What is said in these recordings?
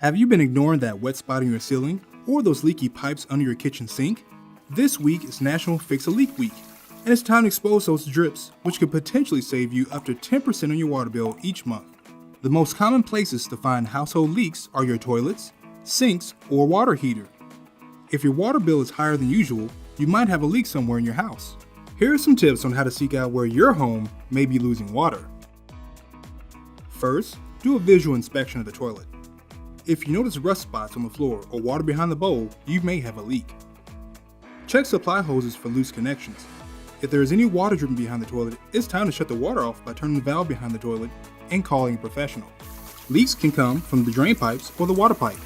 Have you been ignoring that wet spot in your ceiling or those leaky pipes under your kitchen sink? This week is National Fix a Leak Week, and it's time to expose those drips, which could potentially save you up to 10% on your water bill each month. The most common places to find household leaks are your toilets, sinks, or water heater. If your water bill is higher than usual, you might have a leak somewhere in your house. Here are some tips on how to seek out where your home may be losing water. First, do a visual inspection of the toilet. If you notice rust spots on the floor or water behind the bowl, you may have a leak. Check supply hoses for loose connections. If there is any water dripping behind the toilet, it's time to shut the water off by turning the valve behind the toilet and calling a professional. Leaks can come from the drain pipes or the water pipe.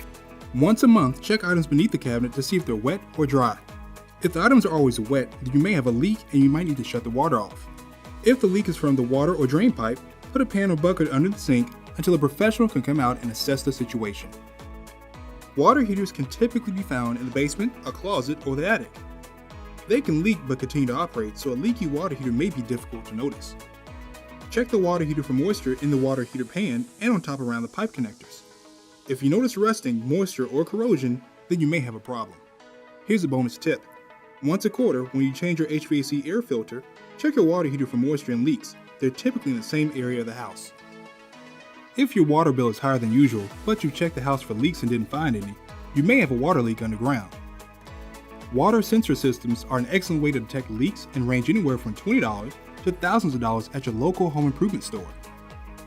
Once a month, check items beneath the cabinet to see if they're wet or dry. If the items are always wet, then you may have a leak and you might need to shut the water off. If the leak is from the water or drain pipe, put a pan or bucket under the sink until a professional can come out and assess the situation. Water heaters can typically be found in the basement, a closet, or the attic. They can leak but continue to operate, so a leaky water heater may be difficult to notice. Check the water heater for moisture in the water heater pan and on top around the pipe connectors. If you notice rusting, moisture, or corrosion, then you may have a problem. Here's a bonus tip. Once a quarter, when you change your HVAC air filter, check your water heater for moisture and leaks. They're typically in the same area of the house. If your water bill is higher than usual, but you checked the house for leaks and didn't find any, you may have a water leak underground. Water sensor systems are an excellent way to detect leaks and range anywhere from $20 to thousands of dollars at your local home improvement store.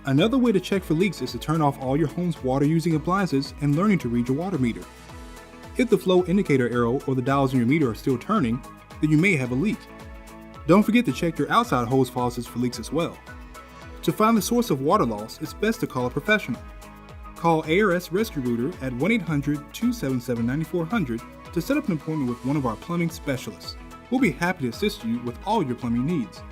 Another way to check for leaks is to turn off all your home's water-using appliances and learning to read your water meter. If the flow indicator arrow or the dials in your meter are still turning, then you may have a leak. Don't forget to check your outside hose faucets for leaks as well. To find the source of water loss, it's best to call a professional. Call ARS Rescue Router at 1-800-277-9400 to set up an appointment with one of our plumbing specialists. We'll be happy to assist you with all your plumbing needs.